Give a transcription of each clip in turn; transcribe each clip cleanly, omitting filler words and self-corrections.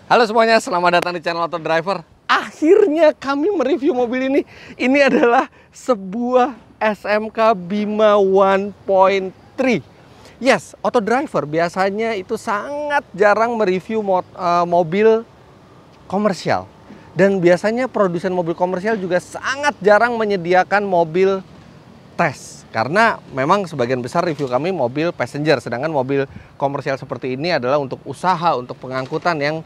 Halo semuanya, selamat datang di channel Auto Driver. Akhirnya kami mereview mobil ini. Ini adalah sebuah SMK Bima 1.3. Yes, Auto Driver biasanya itu sangat jarang mereview mobil komersial. Dan biasanya produsen mobil komersial juga sangat jarang menyediakan mobil tes. Karena memang sebagian besar review kami mobil passenger. Sedangkan mobil komersial seperti ini adalah untuk usaha, untuk pengangkutan yang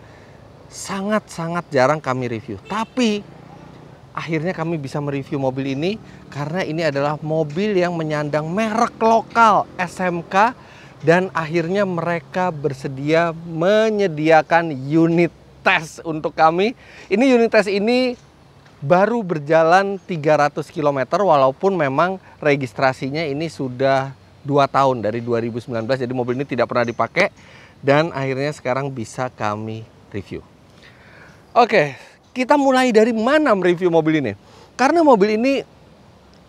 sangat-sangat jarang kami review. Tapi akhirnya kami bisa mereview mobil ini karena ini adalah mobil yang menyandang merek lokal SMK. Dan akhirnya mereka bersedia menyediakan unit tes untuk kami. Ini unit tes ini baru berjalan 300 km walaupun memang registrasinya ini sudah 2 tahun dari 2019. Jadi mobil ini tidak pernah dipakai dan akhirnya sekarang bisa kami review. Oke, kita mulai dari mana mereview mobil ini? Karena mobil ini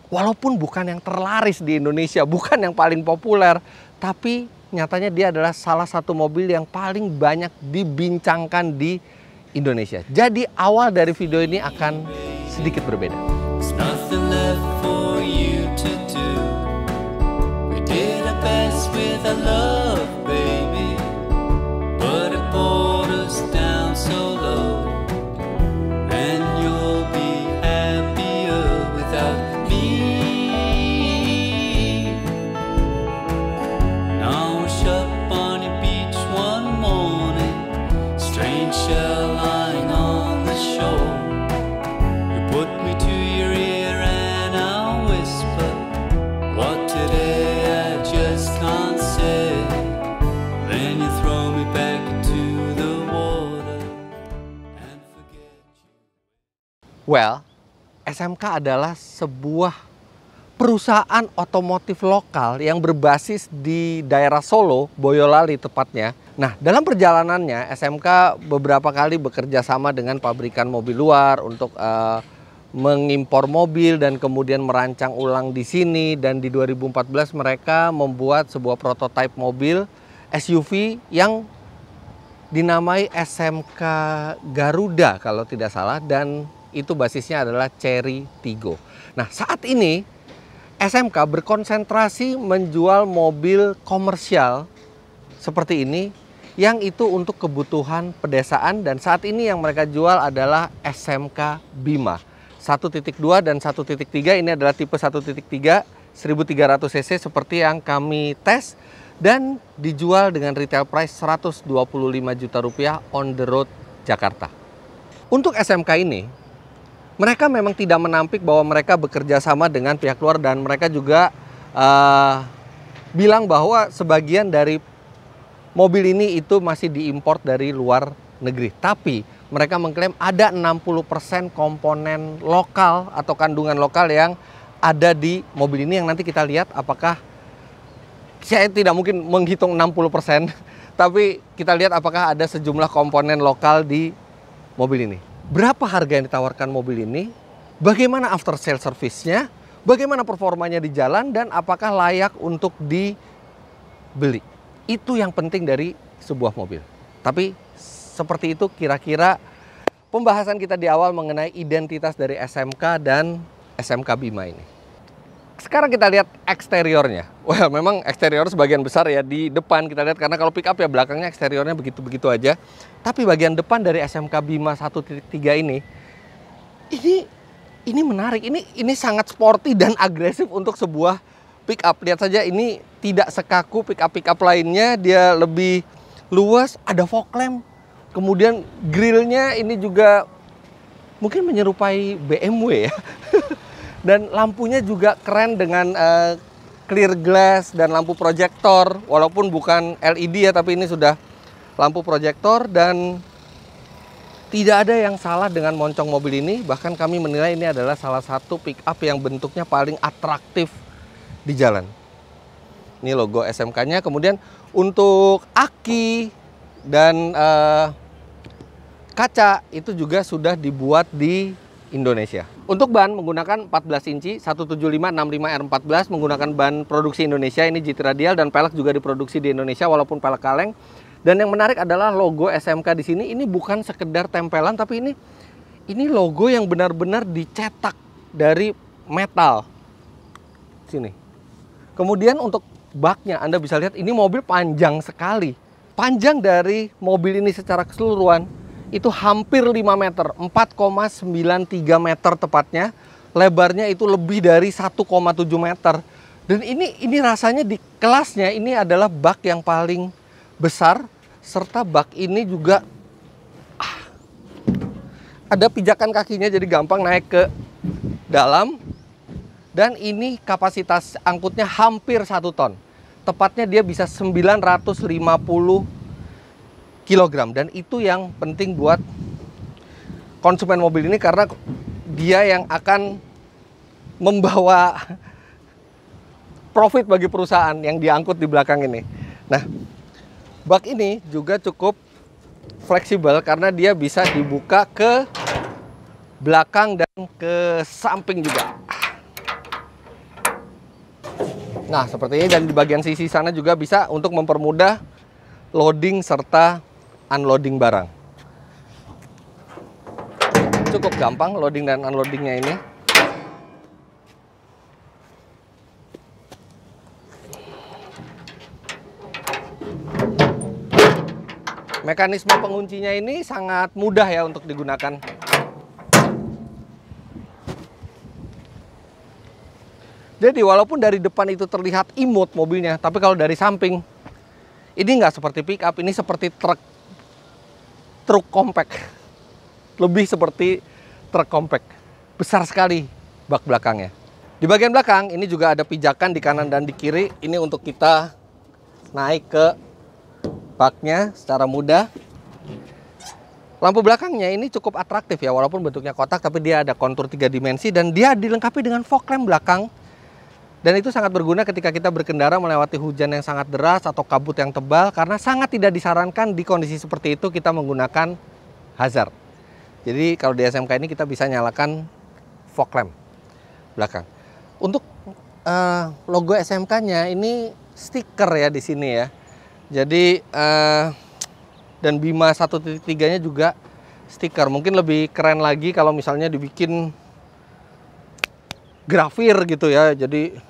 walaupun bukan yang terlaris di Indonesia, bukan yang paling populer, tapi nyatanya dia adalah salah satu mobil yang paling banyak dibincangkan di Indonesia. Jadi awal dari video ini akan sedikit berbeda. Well, SMK adalah sebuah perusahaan otomotif lokal yang berbasis di daerah Solo, Boyolali tepatnya. Nah, dalam perjalanannya SMK beberapa kali bekerja sama dengan pabrikan mobil luar untuk mengimpor mobil dan kemudian merancang ulang di sini. Dan di 2014 mereka membuat sebuah prototipe mobil SUV yang dinamai SMK Garuda kalau tidak salah, dan itu basisnya adalah Chery Tiggo. Nah, saat ini SMK berkonsentrasi menjual mobil komersial seperti ini yang itu untuk kebutuhan pedesaan, dan saat ini yang mereka jual adalah SMK Bima 1.2 dan 1.3. Ini adalah tipe 1.3 1300 cc seperti yang kami tes dan dijual dengan retail price 125 juta rupiah on the road Jakarta. Untuk SMK ini mereka memang tidak menampik bahwa mereka bekerja sama dengan pihak luar, dan mereka juga bilang bahwa sebagian dari mobil ini itu masih diimpor dari luar negeri. Tapi mereka mengklaim ada 60% komponen lokal atau kandungan lokal yang ada di mobil ini, yang nanti kita lihat apakah, saya tidak mungkin menghitung 60%, tapi kita lihat apakah ada sejumlah komponen lokal di mobil ini. Berapa harga yang ditawarkan mobil ini, bagaimana after sale service-nya, bagaimana performanya di jalan, dan apakah layak untuk dibeli. Itu yang penting dari sebuah mobil. Tapi seperti itu kira-kira pembahasan kita di awal mengenai identitas dari SMK dan SMK Bima ini. Sekarang kita lihat eksteriornya. Well, memang eksterior sebagian besar ya di depan kita lihat, karena kalau pick up ya belakangnya eksteriornya begitu-begitu aja. Tapi bagian depan dari SMK Bima 1.3 ini menarik. Ini sangat sporty dan agresif untuk sebuah pick up. Lihat saja, ini tidak sekaku pick up lainnya, dia lebih luas, ada fog lamp. Kemudian grillnya ini juga mungkin menyerupai BMW ya. Dan lampunya juga keren dengan clear glass dan lampu proyektor. Walaupun bukan LED ya, tapi ini sudah lampu proyektor. Dan tidak ada yang salah dengan moncong mobil ini. Bahkan kami menilai ini adalah salah satu pick up yang bentuknya paling atraktif di jalan. Ini logo SMK-nya. Kemudian untuk aki dan kaca itu juga sudah dibuat di Indonesia. Untuk ban menggunakan 14 inci 175/65R14, menggunakan ban produksi Indonesia, ini GT Radial, dan pelek juga diproduksi di Indonesia walaupun pelek kaleng. Dan yang menarik adalah logo SMK di sini ini bukan sekedar tempelan, tapi ini logo yang benar-benar dicetak dari metal. Sini. Kemudian untuk baknya Anda bisa lihat ini mobil panjang sekali. Panjang dari mobil ini secara keseluruhan itu hampir 5 meter, 4,93 meter tepatnya. Lebarnya itu lebih dari 1,7 meter. Dan ini rasanya di kelasnya ini adalah bak yang paling besar, serta bak ini juga ada pijakan kakinya jadi gampang naik ke dalam. Dan ini kapasitas angkutnya hampir 1 ton. Tepatnya dia bisa 950 kg. Dan itu yang penting buat konsumen mobil ini karena dia yang akan membawa profit bagi perusahaan yang diangkut di belakang ini. Nah, bak ini juga cukup fleksibel karena dia bisa dibuka ke belakang dan ke samping juga. Nah, seperti ini, dan di bagian sisi sana juga bisa untuk mempermudah loading serta unloading barang. Cukup gampang loading dan unloadingnya ini. Mekanisme penguncinya ini sangat mudah ya untuk digunakan. Jadi walaupun dari depan itu terlihat imut mobilnya, tapi kalau dari samping ini nggak seperti pick up, ini seperti truk compact. Lebih seperti truk compact. Besar sekali bak belakangnya. Di bagian belakang ini juga ada pijakan di kanan dan di kiri. Ini untuk kita naik ke baknya secara mudah. Lampu belakangnya ini cukup atraktif ya, walaupun bentuknya kotak, tapi dia ada kontur 3 dimensi dan dia dilengkapi dengan fog lamp belakang. Dan itu sangat berguna ketika kita berkendara melewati hujan yang sangat deras atau kabut yang tebal, karena sangat tidak disarankan di kondisi seperti itu kita menggunakan hazard. Jadi kalau di SMK ini kita bisa nyalakan fog lamp belakang. Untuk logo SMK-nya ini stiker ya di sini ya. Jadi dan Bima 1.3-nya juga stiker. Mungkin lebih keren lagi kalau misalnya dibikin grafir gitu ya. Jadi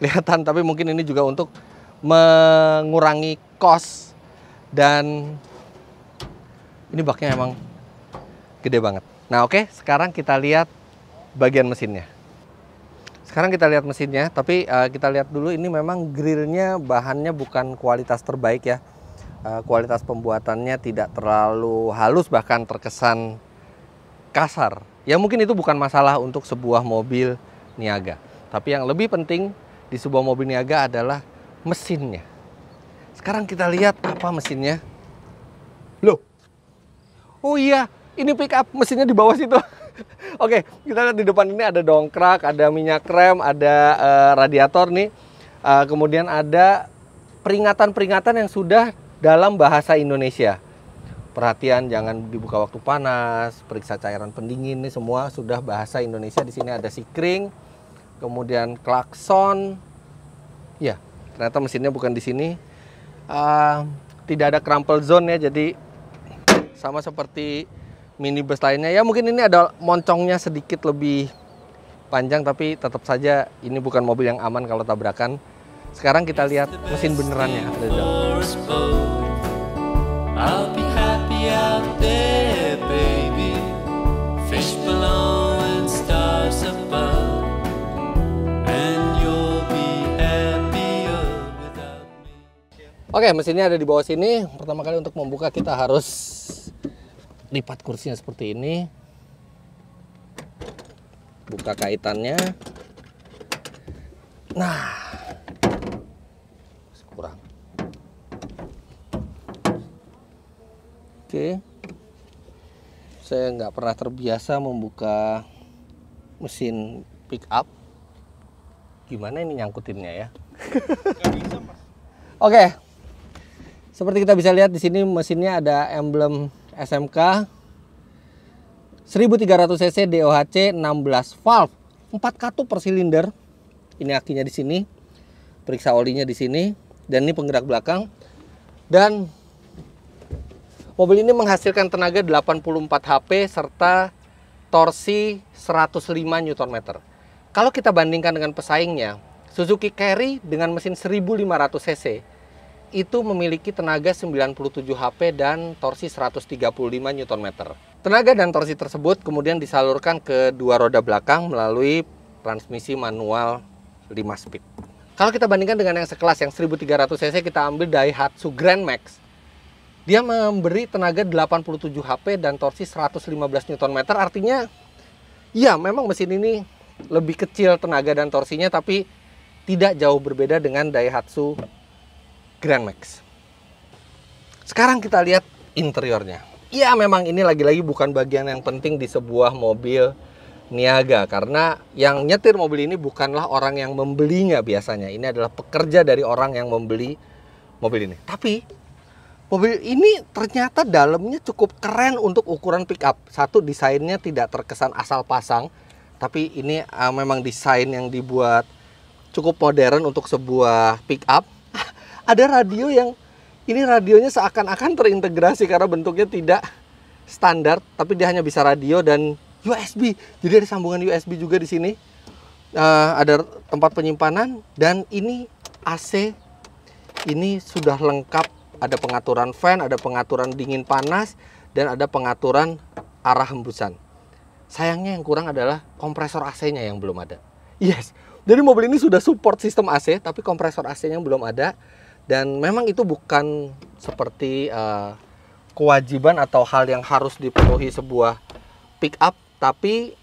kelihatan, tapi mungkin ini juga untuk mengurangi cost. Dan ini baknya emang gede banget. Nah, oke, sekarang kita lihat bagian mesinnya. Sekarang kita lihat mesinnya, tapi kita lihat dulu ini memang grillnya bahannya bukan kualitas terbaik ya. Kualitas pembuatannya tidak terlalu halus, bahkan terkesan kasar. Ya mungkin itu bukan masalah untuk sebuah mobil niaga. Tapi yang lebih penting di sebuah mobil niaga adalah mesinnya. Sekarang kita lihat apa mesinnya. Loh, oh iya, ini pick up, mesinnya di bawah situ. Oke, kita lihat di depan ini ada dongkrak, ada minyak rem, ada radiator nih. Kemudian ada peringatan-peringatan yang sudah dalam bahasa Indonesia. Perhatian, jangan dibuka waktu panas, periksa cairan pendingin, ini semua sudah bahasa Indonesia. Di sini ada sikring, kemudian klakson. Ya, ternyata mesinnya bukan di sini. Tidak ada crumple zone ya, jadi sama seperti minibus lainnya. Ya mungkin ini ada moncongnya sedikit lebih panjang, tapi tetap saja ini bukan mobil yang aman kalau tabrakan. Sekarang kita lihat mesin benerannya ada di dalam. I'll be happy out there, baby. Fish below and stars above. And you'll be happier without me. Oke, mesinnya ada di bawah sini. Pertama kali untuk membuka kita harus lipat kursinya seperti ini. Buka kaitannya. Nah, kurang. Oke, saya nggak pernah terbiasa membuka mesin pick up. Gimana ini nyangkutinnya ya? Oke, seperti kita bisa lihat di sini mesinnya ada emblem SMK 1300 cc DOHC 16 valve, 4 katup per silinder. Ini akinya di sini, periksa olinya di sini, dan ini penggerak belakang. Dan Mobil ini menghasilkan tenaga 84 HP serta torsi 105 Nm. Kalau kita bandingkan dengan pesaingnya, Suzuki Carry dengan mesin 1500 cc itu memiliki tenaga 97 HP dan torsi 135 Nm. Tenaga dan torsi tersebut kemudian disalurkan ke dua roda belakang melalui transmisi manual 5 speed. Kalau kita bandingkan dengan yang sekelas yang 1300 cc, kita ambil Daihatsu Grand Max. Dia memberi tenaga 87 HP dan torsi 115 Nm. Artinya, ya memang mesin ini lebih kecil tenaga dan torsinya, tapi tidak jauh berbeda dengan Daihatsu Grand Max. Sekarang kita lihat interiornya. Ya memang ini lagi-lagi bukan bagian yang penting di sebuah mobil niaga, karena yang nyetir mobil ini bukanlah orang yang membelinya biasanya. Ini adalah pekerja dari orang yang membeli mobil ini. Tapi mobil ini ternyata dalamnya cukup keren untuk ukuran pickup. Satu, desainnya tidak terkesan asal pasang, tapi ini memang desain yang dibuat cukup modern untuk sebuah pickup. Ada radio yang ini radionya seakan-akan terintegrasi karena bentuknya tidak standar, tapi dia hanya bisa radio dan USB. Jadi ada sambungan USB juga di sini. Ada tempat penyimpanan dan ini AC. Ini sudah lengkap. Ada pengaturan fan, ada pengaturan dingin panas, dan ada pengaturan arah hembusan. Sayangnya yang kurang adalah kompresor AC-nya yang belum ada. Yes, jadi mobil ini sudah support sistem AC, tapi kompresor AC-nya belum ada. Dan memang itu bukan seperti kewajiban atau hal yang harus dipenuhi sebuah pick-up. Tapi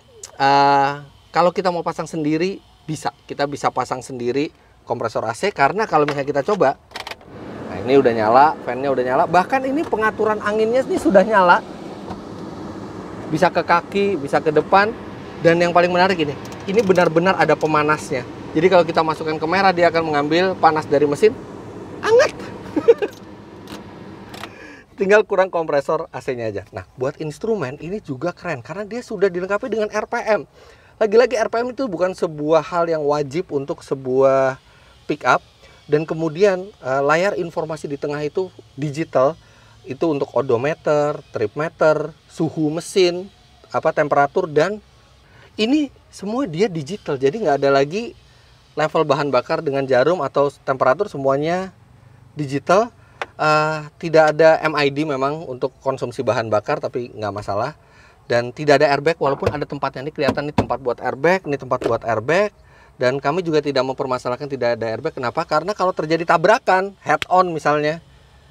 kalau kita mau pasang sendiri, bisa. Kita bisa pasang sendiri kompresor AC, karena kalau misalnya kita coba, nah ini udah nyala, fan-nya udah nyala. Bahkan ini pengaturan anginnya ini sudah nyala. Bisa ke kaki, bisa ke depan. Dan yang paling menarik ini benar-benar ada pemanasnya. Jadi kalau kita masukkan ke merah, dia akan mengambil panas dari mesin. Hangat. Tinggal kurang kompresor AC-nya aja. Nah, buat instrumen ini juga keren, karena dia sudah dilengkapi dengan RPM. Lagi-lagi RPM itu bukan sebuah hal yang wajib untuk sebuah pick-up. Dan kemudian layar informasi di tengah itu digital, itu untuk odometer, trip meter, suhu mesin, temperatur, dan ini semua dia digital. Jadi nggak ada lagi level bahan bakar dengan jarum atau temperatur, semuanya digital. Tidak ada MID memang untuk konsumsi bahan bakar, tapi nggak masalah. Dan tidak ada airbag, walaupun ada tempatnya. Ini kelihatan, ini tempat buat airbag, ini tempat buat airbag. Dan kami juga tidak mempermasalahkan tidak ada airbag. Kenapa? Karena kalau terjadi tabrakan, head on misalnya,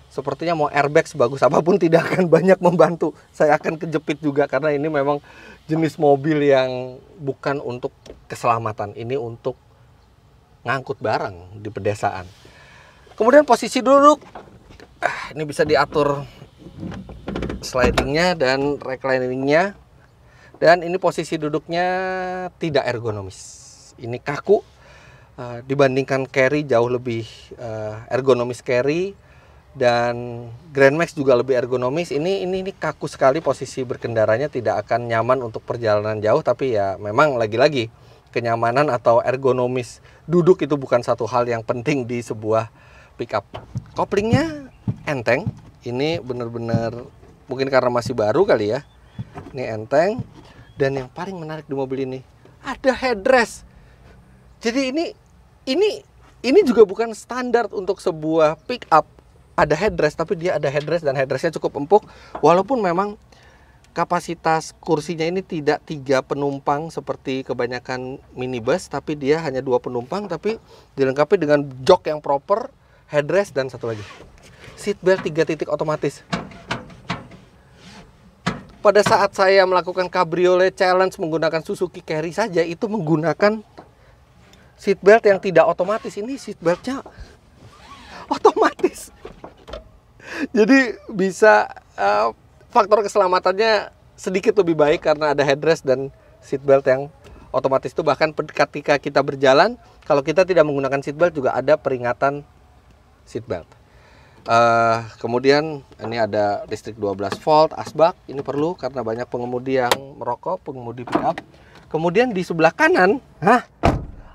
sepertinya mau airbag sebagus apapun tidak akan banyak membantu. Saya akan kejepit juga, karena ini memang jenis mobil yang bukan untuk keselamatan. Ini untuk ngangkut barang di pedesaan. Kemudian posisi duduk, ini bisa diatur slidingnya dan recliningnya. Dan ini posisi duduknya tidak ergonomis. Ini kaku, dibandingkan Carry jauh lebih ergonomis Carry, dan Grand Max juga lebih ergonomis. Ini kaku sekali, posisi berkendaranya tidak akan nyaman untuk perjalanan jauh. Tapi ya memang lagi-lagi kenyamanan atau ergonomis duduk itu bukan satu hal yang penting di sebuah pickup. Koplingnya enteng, ini benar-benar mungkin karena masih baru kali ya. Ini enteng, dan yang paling menarik di mobil ini ada headrest. Jadi ini juga bukan standar untuk sebuah pick up ada headrest, tapi dia ada headrest dan headrestnya cukup empuk. Walaupun memang kapasitas kursinya ini tidak 3 penumpang seperti kebanyakan minibus, tapi dia hanya 2 penumpang, tapi dilengkapi dengan jok yang proper, headrest, dan satu lagi seat belt 3 titik otomatis. Pada saat saya melakukan Cabriolet Challenge menggunakan Suzuki Carry saja, itu menggunakan seatbelt yang tidak otomatis. Ini seatbeltnya otomatis. Jadi bisa faktor keselamatannya sedikit lebih baik karena ada headrest dan seatbelt yang otomatis itu. Bahkan ketika kita berjalan, kalau kita tidak menggunakan seatbelt juga ada peringatan seatbelt. Kemudian ini ada listrik 12 volt, asbak. Ini perlu karena banyak pengemudi yang merokok, pengemudi pickup. Kemudian di sebelah kanan,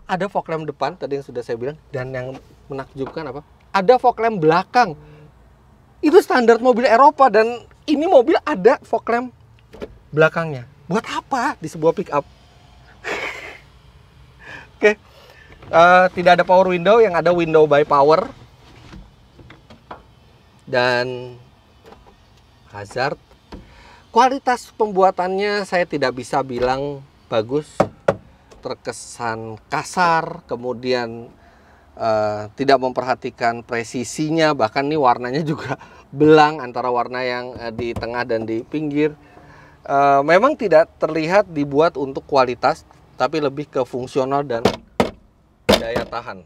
ada fog lamp depan, tadi yang sudah saya bilang. Dan yang menakjubkan apa? Ada fog lamp belakang. Itu standar mobil Eropa, dan ini mobil ada fog lamp belakangnya. Buat apa di sebuah pick up? Oke. Tidak ada power window, yang ada window by power. Dan hazard. Kualitas pembuatannya saya tidak bisa bilang bagus, terkesan kasar, kemudian tidak memperhatikan presisinya, bahkan nih warnanya juga belang antara warna yang di tengah dan di pinggir. Memang tidak terlihat dibuat untuk kualitas, tapi lebih ke fungsional dan daya tahan.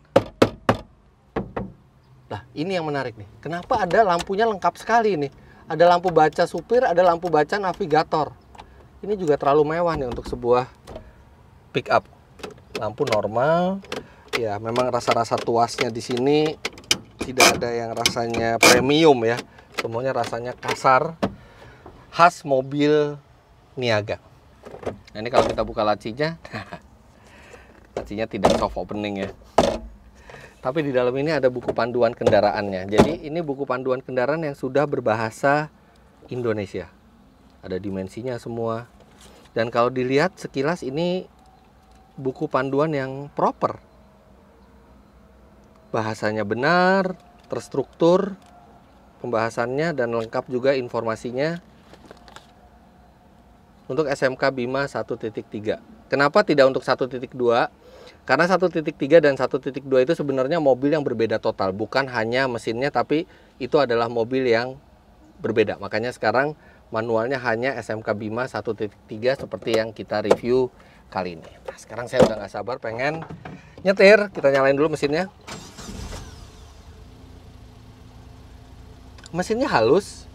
Nah, ini yang menarik nih. Kenapa ada lampunya lengkap sekali nih? Ada lampu baca supir, ada lampu baca navigator. Ini juga terlalu mewah nih untuk sebuah pick up. Lampu normal. Ya, memang rasa-rasa tuasnya di sini tidak ada yang rasanya premium ya. Semuanya rasanya kasar. Khas mobil niaga. Nah, ini kalau kita buka lacinya, lacinya tidak soft opening ya. Tapi di dalam ini ada buku panduan kendaraannya. Jadi ini buku panduan kendaraan yang sudah berbahasa Indonesia. Ada dimensinya semua. Dan kalau dilihat sekilas ini buku panduan yang proper. Bahasanya benar, terstruktur pembahasannya, dan lengkap juga informasinya. Untuk SMK Bima 1.3. Kenapa tidak untuk 1.2? Karena 1.3 dan 1.2 itu sebenarnya mobil yang berbeda total. Bukan hanya mesinnya, tapi itu adalah mobil yang berbeda. Makanya sekarang manualnya hanya SMK Bima 1.3 seperti yang kita review kali ini. Nah, sekarang saya udah nggak sabar pengen nyetir. Kita nyalain dulu mesinnya. Mesinnya halus.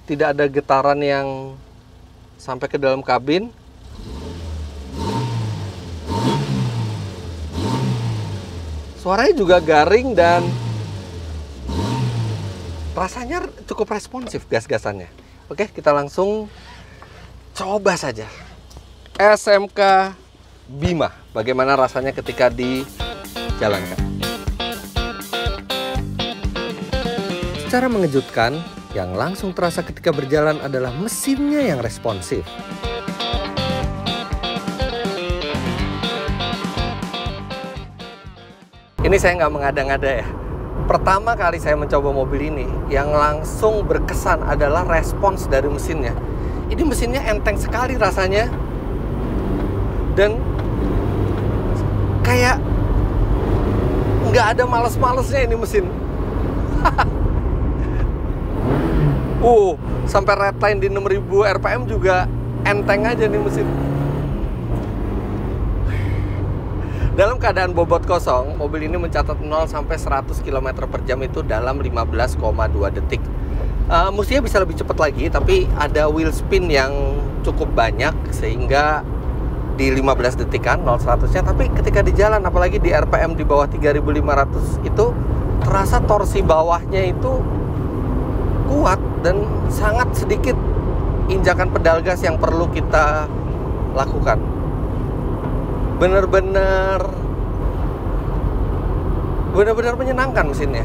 Tidak ada getaran yang sampai ke dalam kabin. Suaranya juga garing dan rasanya cukup responsif gas-gasannya. Oke, kita langsung coba saja. SMK Bima, bagaimana rasanya ketika dijalankan? Secara mengejutkan, yang langsung terasa ketika berjalan adalah mesinnya yang responsif. Ini saya nggak mengada-ngada ya. Pertama kali saya mencoba mobil ini, yang langsung berkesan adalah respons dari mesinnya. Ini mesinnya enteng sekali rasanya. Dan kayak nggak ada males-malesnya ini mesin. Sampai red line di 6000 RPM juga enteng aja nih mesin. Dalam keadaan bobot kosong, mobil ini mencatat 0 sampai 100 km per jam itu dalam 15,2 detik. Mestinya bisa lebih cepat lagi, tapi ada wheel spin yang cukup banyak sehingga di 15 detikan 0-100-nya. Tapi ketika di jalan, apalagi di RPM di bawah 3500 itu terasa torsi bawahnya itu kuat dan sangat sedikit injakan pedal gas yang perlu kita lakukan. Benar-benar menyenangkan mesinnya.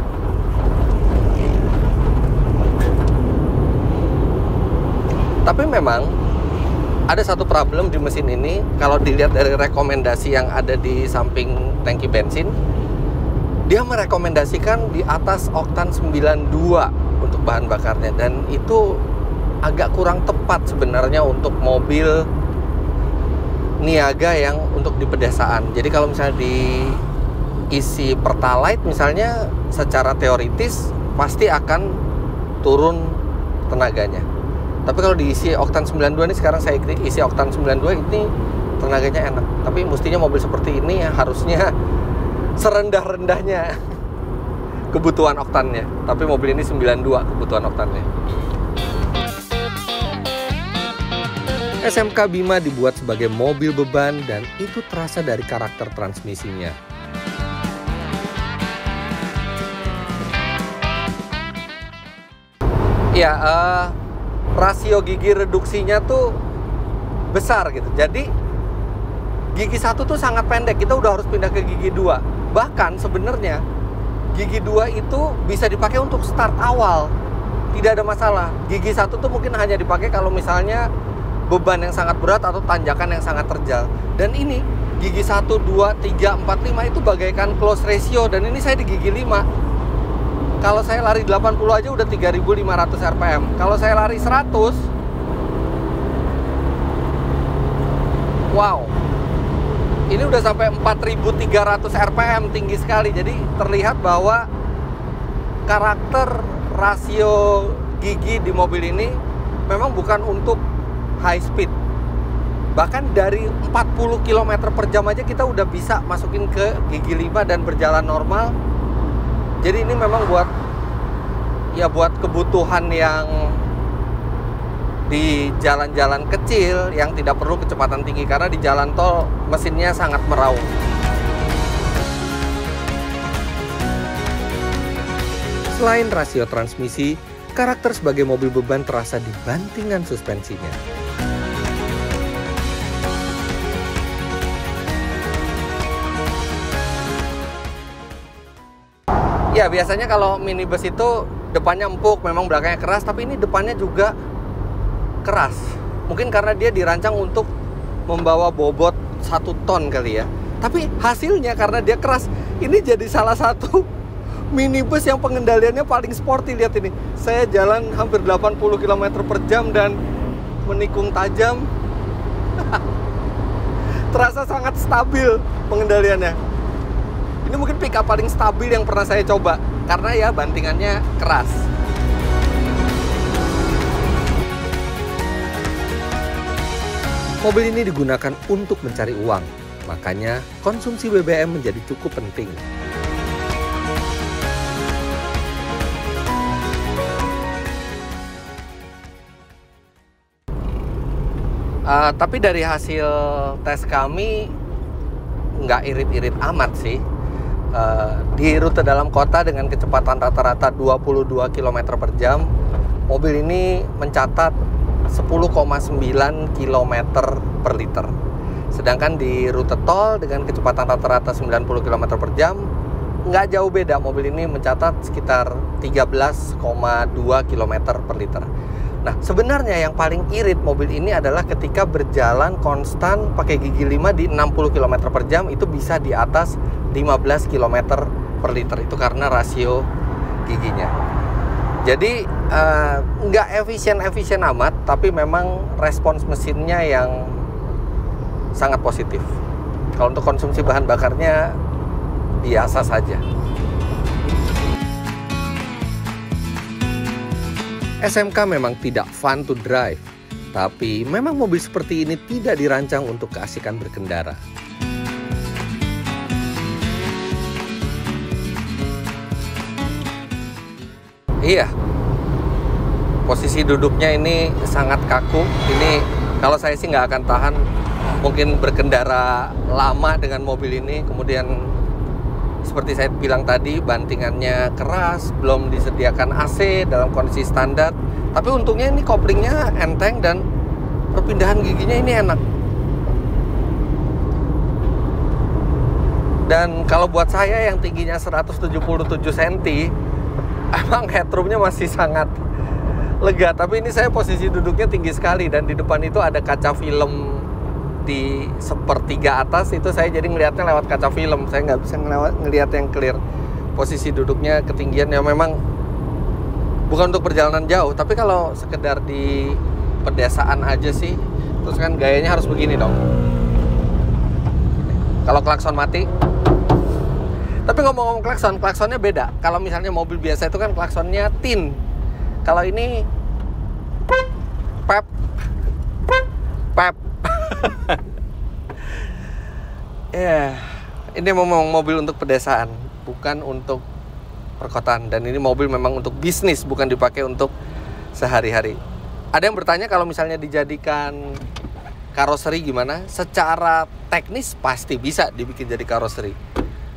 Tapi memang ada satu problem di mesin ini. Kalau dilihat dari rekomendasi yang ada di samping tangki bensin, dia merekomendasikan di atas oktan 92 untuk bahan bakarnya, dan itu agak kurang tepat sebenarnya untuk mobil niaga yang untuk di pedesaan. Jadi kalau misalnya diisi Pertalite misalnya, secara teoritis pasti akan turun tenaganya. Tapi kalau diisi oktan 92 ini, sekarang saya isi oktan 92 ini tenaganya enak. Tapi mestinya mobil seperti ini harusnya serendah-rendahnya kebutuhan oktannya. Tapi mobil ini 92 kebutuhan oktannya. SMK Bima dibuat sebagai mobil beban dan itu terasa dari karakter transmisinya. Ya, rasio gigi reduksinya tuh besar gitu. Jadi gigi 1 tuh sangat pendek, kita udah harus pindah ke gigi 2. Bahkan sebenarnya gigi 2 itu bisa dipakai untuk start awal. tidak ada masalah. Gigi 1 tuh mungkin hanya dipakai kalau misalnya beban yang sangat berat atau tanjakan yang sangat terjal. Dan ini gigi 1, 2, 3, 4, 5 itu bagaikan close ratio, dan ini saya di gigi 5. Kalau saya lari 80 aja udah 3.500 rpm. Kalau saya lari 100, wow, ini udah sampai 4.300 rpm, tinggi sekali. Jadi terlihat bahwa karakter rasio gigi di mobil ini memang bukan untuk high speed. Bahkan dari 40 km per jam aja kita udah bisa masukin ke gigi 5 dan berjalan normal. Jadi ini memang buat kebutuhan yang di jalan-jalan kecil yang tidak perlu kecepatan tinggi, karena di jalan tol mesinnya sangat meraung. Selain rasio transmisi, karakter sebagai mobil beban terasa di bantingan suspensinya. Ya, biasanya kalau minibus itu depannya empuk, memang belakangnya keras, tapi ini depannya juga keras. Mungkin karena dia dirancang untuk membawa bobot 1 ton kali ya. Tapi hasilnya karena dia keras, ini jadi salah satu minibus yang pengendaliannya paling sporty. Lihat ini, saya jalan hampir 80 km per jam dan menikung tajam. Terasa sangat stabil pengendaliannya. Ini mungkin pickup paling stabil yang pernah saya coba, karena ya bantingannya keras. Mobil ini digunakan untuk mencari uang, makanya konsumsi BBM menjadi cukup penting. Tapi dari hasil tes kami nggak irit-irit amat sih. Di rute dalam kota dengan kecepatan rata-rata 22 km per jam, mobil ini mencatat 10,9 km per liter. Sedangkan di rute tol dengan kecepatan rata-rata 90 km per jam, nggak jauh beda, mobil ini mencatat sekitar 13,2 km per liter. Nah, sebenarnya yang paling irit mobil ini adalah ketika berjalan konstan pakai gigi 5 di 60 km per jam, itu bisa di atas 15 km per liter. Itu karena rasio giginya. Jadi nggak efisien amat, tapi memang respons mesinnya yang sangat positif. Kalau untuk konsumsi bahan bakarnya biasa saja. SMK memang tidak fun to drive, tapi memang mobil seperti ini tidak dirancang untuk keasikan berkendara. Iya, posisi duduknya ini sangat kaku. Ini kalau saya sih nggak akan tahan mungkin berkendara lama dengan mobil ini. Kemudian seperti saya bilang tadi, bantingannya keras, belum disediakan AC dalam kondisi standar. Tapi untungnya ini koplingnya enteng dan perpindahan giginya ini enak. Dan kalau buat saya yang tingginya 177 cm, emang headroomnya masih sangat lega. Tapi ini saya posisi duduknya tinggi sekali, dan di depan itu ada kaca film di sepertiga atas. Itu saya jadi ngelihatnya lewat kaca film, saya nggak bisa ngelihat yang clear. Posisi duduknya ketinggian ya memang bukan untuk perjalanan jauh, tapi kalau sekedar di pedesaan aja sih. Terus kan gayanya harus begini dong. Kalau klakson mati. Tapi ngomong-ngomong klaksonnya beda. Kalau misalnya mobil biasa itu kan klaksonnya tin. Kalau ini pep. Ya, ini memang mobil untuk pedesaan, bukan untuk perkotaan. Dan ini mobil memang untuk bisnis, bukan dipakai untuk sehari-hari. Ada yang bertanya kalau misalnya dijadikan karoseri gimana? Secara teknis pasti bisa dibikin jadi karoseri.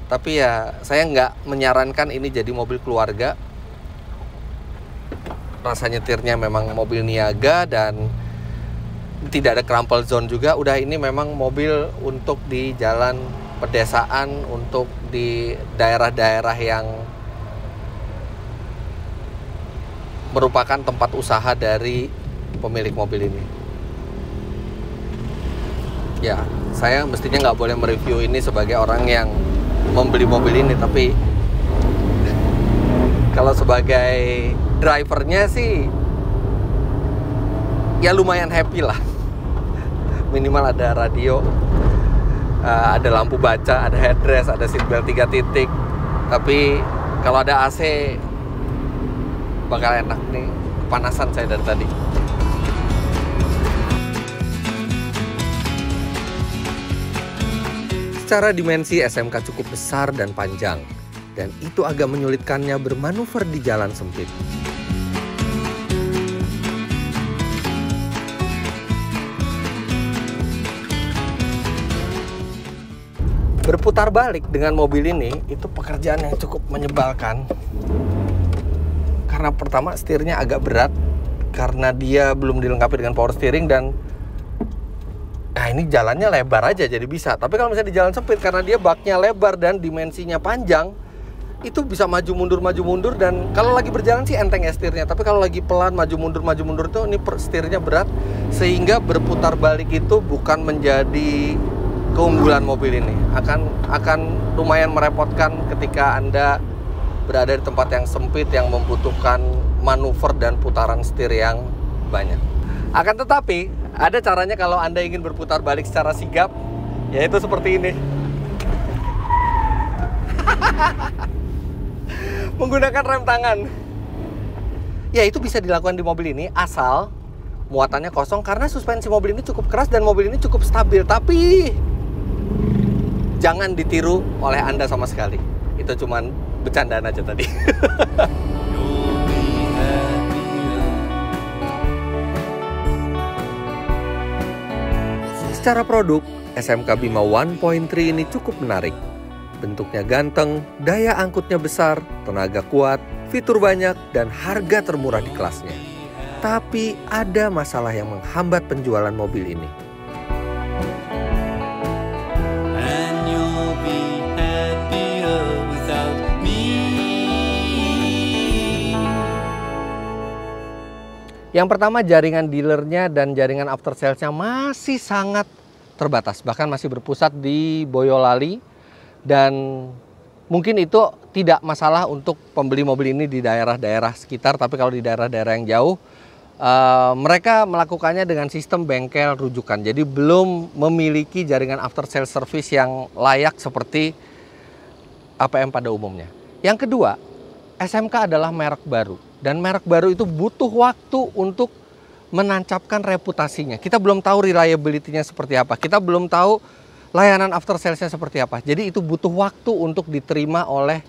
Tapi ya saya nggak menyarankan ini jadi mobil keluarga. Rasa nyetirnya memang mobil niaga dan tidak ada crumple zone juga. Udah, ini memang mobil untuk di jalan pedesaan, untuk di daerah-daerah yang merupakan tempat usaha dari pemilik mobil ini. Ya, saya mestinya nggak boleh mereview ini sebagai orang yang membeli mobil ini, tapi kalau sebagai drivernya sih ya lumayan happy lah. Minimal ada radio, ada lampu baca, ada headrest, ada seatbelt 3 titik. Tapi kalau ada AC bakal enak nih. Kepanasan saya dari tadi. Secara dimensi SMK cukup besar dan panjang, dan itu agak menyulitkannya bermanuver di jalan sempit. Berputar balik dengan mobil ini itu pekerjaan yang cukup menyebalkan. Karena pertama setirnya agak berat, karena dia belum dilengkapi dengan power steering, dan nah ini jalannya lebar aja jadi bisa. Tapi kalau misalnya di jalan sempit, karena dia baknya lebar dan dimensinya panjang, itu bisa maju mundur, dan kalau lagi berjalan sih enteng ya setirnya. Tapi kalau lagi pelan maju mundur itu ini setirnya berat, sehingga berputar balik itu bukan menjadi keunggulan mobil ini. Akan lumayan merepotkan ketika Anda berada di tempat yang sempit yang membutuhkan manuver dan putaran setir yang banyak. Akan tetapi ada caranya kalau Anda ingin berputar balik secara sigap, yaitu seperti ini. Menggunakan rem tangan. Ya, itu bisa dilakukan di mobil ini asal muatannya kosong, karena suspensi mobil ini cukup keras dan mobil ini cukup stabil. Tapi jangan ditiru oleh Anda sama sekali. Itu cuman bercandaan aja tadi. Secara produk, SMK Bima 1.3 ini cukup menarik. Bentuknya ganteng, daya angkutnya besar, tenaga kuat, fitur banyak, dan harga termurah di kelasnya. Tapi ada masalah yang menghambat penjualan mobil ini. Yang pertama, jaringan dealernya dan jaringan after sales-nya masih sangat terbatas. Bahkan masih berpusat di Boyolali. Dan mungkin itu tidak masalah untuk pembeli mobil ini di daerah-daerah sekitar. Tapi kalau di daerah-daerah yang jauh, mereka melakukannya dengan sistem bengkel rujukan. Jadi belum memiliki jaringan after sales service yang layak seperti APM pada umumnya. Yang kedua, SMK adalah merek baru. Dan merek baru itu butuh waktu untuk menancapkan reputasinya. Kita belum tahu reliability-nya seperti apa. Kita belum tahu layanan after sales-nya seperti apa. Jadi itu butuh waktu untuk diterima oleh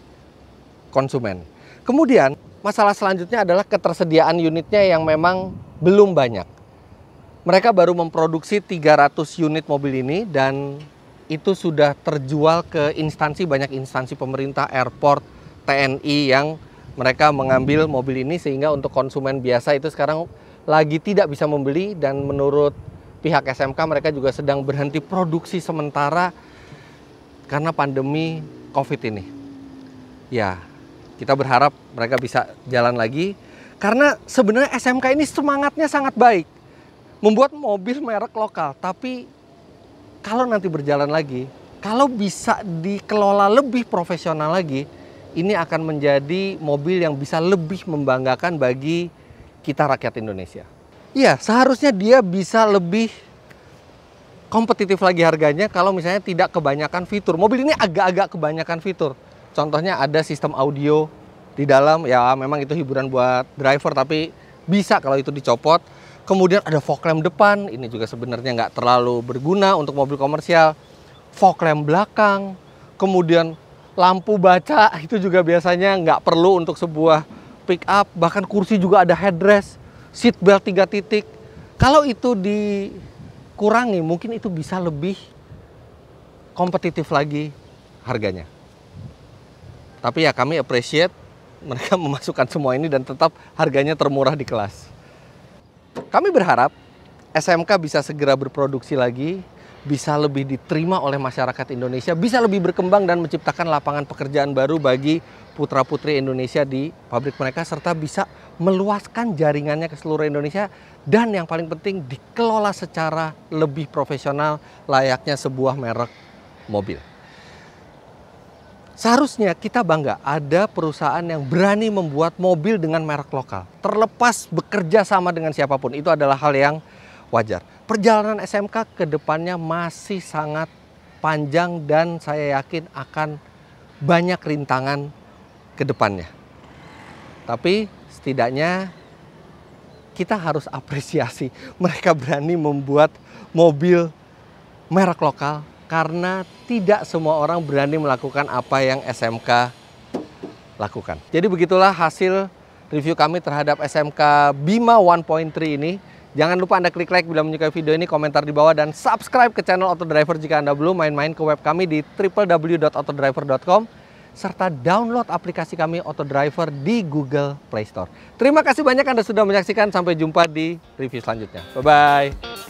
konsumen. Kemudian masalah selanjutnya adalah ketersediaan unitnya yang memang belum banyak. Mereka baru memproduksi 300 unit mobil ini, dan itu sudah terjual ke banyak instansi pemerintah, airport, TNI yang mereka mengambil mobil ini, sehingga untuk konsumen biasa itu sekarang lagi tidak bisa membeli. Dan menurut pihak SMK, mereka juga sedang berhenti produksi sementara karena pandemi COVID ini. Ya, kita berharap mereka bisa jalan lagi, karena sebenarnya SMK ini semangatnya sangat baik, membuat mobil merek lokal. Tapi kalau nanti berjalan lagi, kalau bisa dikelola lebih profesional lagi, ini akan menjadi mobil yang bisa lebih membanggakan bagi kita rakyat Indonesia. Iya, seharusnya dia bisa lebih kompetitif lagi harganya kalau misalnya tidak kebanyakan fitur. Mobil ini agak-agak kebanyakan fitur. Contohnya ada sistem audio di dalam, ya memang itu hiburan buat driver, tapi bisa kalau itu dicopot. Kemudian ada fog lamp depan, ini juga sebenarnya nggak terlalu berguna untuk mobil komersial. Fog lamp belakang, kemudian lampu baca, itu juga biasanya nggak perlu untuk sebuah pick up. Bahkan kursi juga ada headrest, seat belt 3 titik. Kalau itu dikurangi, mungkin itu bisa lebih kompetitif lagi harganya. Tapi ya kami appreciate mereka memasukkan semua ini dan tetap harganya termurah di kelas. Kami berharap SMK bisa segera berproduksi lagi, bisa lebih diterima oleh masyarakat Indonesia, bisa lebih berkembang dan menciptakan lapangan pekerjaan baru bagi putra-putri Indonesia di pabrik mereka, serta bisa meluaskan jaringannya ke seluruh Indonesia, dan yang paling penting dikelola secara lebih profesional layaknya sebuah merek mobil. Seharusnya kita bangga ada perusahaan yang berani membuat mobil dengan merek lokal. Terlepas bekerja sama dengan siapapun, itu adalah hal yang wajar. Perjalanan SMK ke depannya masih sangat panjang dan saya yakin akan banyak rintangan ke depannya. Tapi setidaknya kita harus apresiasi mereka berani membuat mobil merek lokal karena tidak semua orang berani melakukan apa yang SMK lakukan. Jadi begitulah hasil review kami terhadap SMK Bima 1.3 ini. Jangan lupa Anda klik like bila menyukai video ini, komentar di bawah, dan subscribe ke channel Autodriver jika Anda belum. Main-main ke web kami di www.autodriver.com, serta download aplikasi kami Autodriver di Google Play Store. Terima kasih banyak Anda sudah menyaksikan. Sampai jumpa di review selanjutnya. Bye-bye.